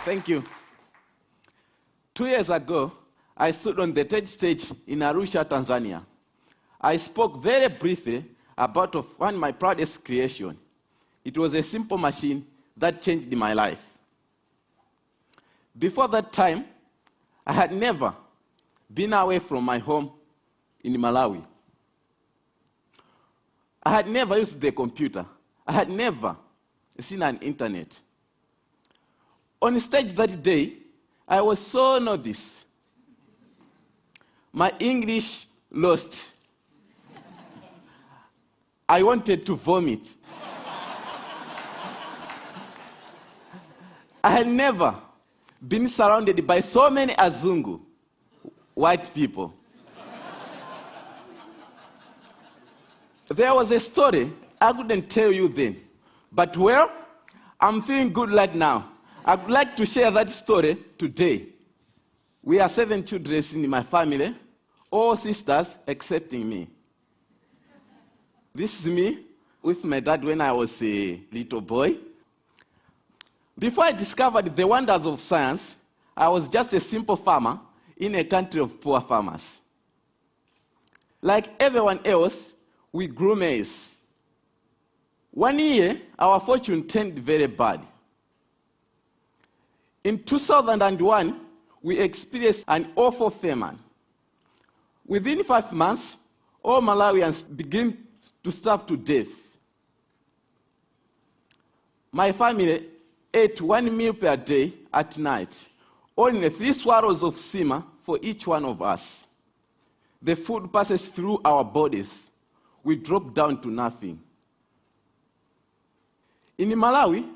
Thank you. 2 years ago, I stood on the TED stage in Arusha, Tanzania. I spoke very briefly about one of my proudest creations. It was a simple machine that changed my life. Before that time, I had never been away from my home in Malawi. I had never used the computer. I had never seen an internet. On stage that day, I was so noticed. My English lost. I wanted to vomit. I had never been surrounded by so many Azungu, white people. There was a story I couldn't tell you then, but well, I'm feeling good right now. I'd like to share that story today. We are 7 children in my family, all sisters excepting me. This is me with my dad when I was a little boy. Before I discovered the wonders of science, I was just a simple farmer in a country of poor farmers. Like everyone else, we grew maize. One year, our fortune turned very bad. In 2001, we experienced an awful famine. Within 5 months, all Malawians began to starve to death. My family ate 1 meal per day at night, only 3 swallows of sima for each one of us. The food passes through our bodies. We drop down to nothing. In Malawi,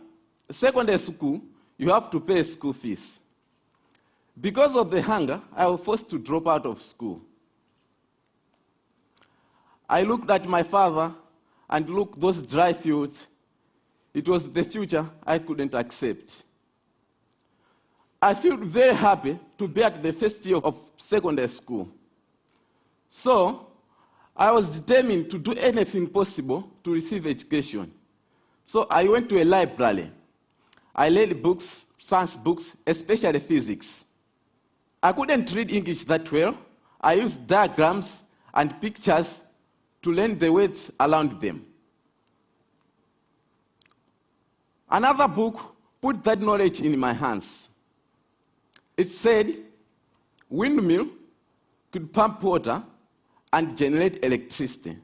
secondary school, you have to pay school fees. Because of the hunger, I was forced to drop out of school. I looked at my father and looked at those dry fields. It was the future I couldn't accept. I felt very happy to be at the first year of secondary school. So, I was determined to do anything possible to receive education. So I went to a library. I read books, science books, especially physics. I couldn't read English that well. I used diagrams and pictures to learn the words around them. Another book put that knowledge in my hands. It said, windmill could pump water and generate electricity.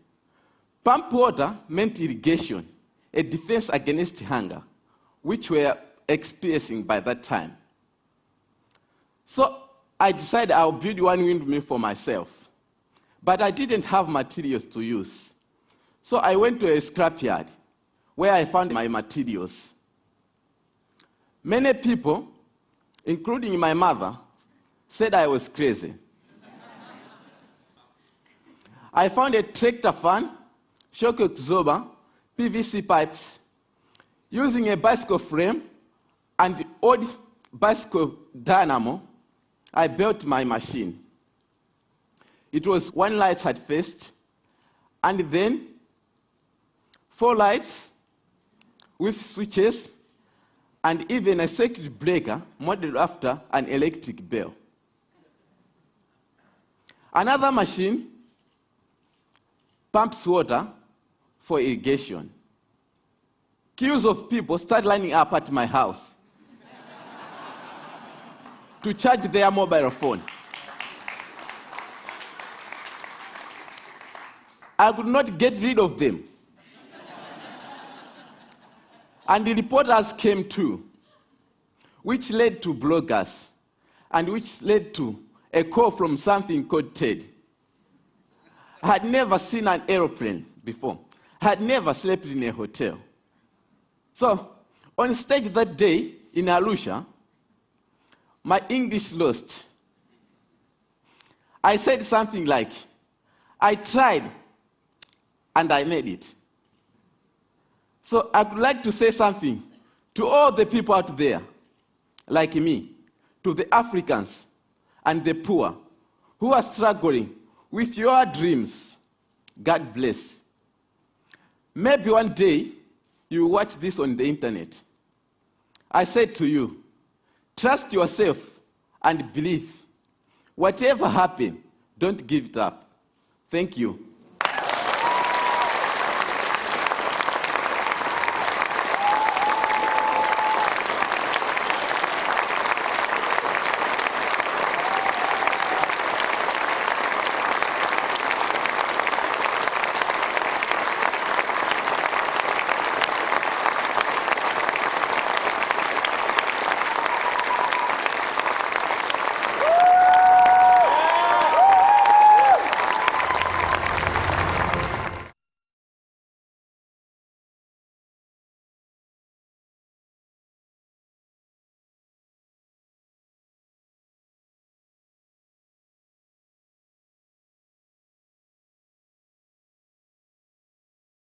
Pump water meant irrigation, a defense against hunger, which we were experiencing by that time. So I decided I'll build one windmill for myself. But I didn't have materials to use. So I went to a scrapyard where I found my materials. Many people, including my mother, said I was crazy. I found a tractor fan, shock absorber, PVC pipes. Using a bicycle frame and old bicycle dynamo, I built my machine. It was 1 light at first, and then 4 lights with switches, and even a circuit breaker modeled after an electric bell. Another machine pumps water for irrigation. Queues of people start lining up at my house to charge their mobile phone. I could not get rid of them. And the reporters came too, which led to bloggers, and which led to a call from something called TED. I had never seen an airplane before. I had never slept in a hotel. So, on stage that day in Arusha, my English lost. I said something like, I tried and I made it. So I would like to say something to all the people out there, like me, to the Africans and the poor who are struggling with your dreams. God bless. Maybe one day you watch this on the internet. I said to you, Trust yourself and believe. Whatever happens, don't give it up. Thank you.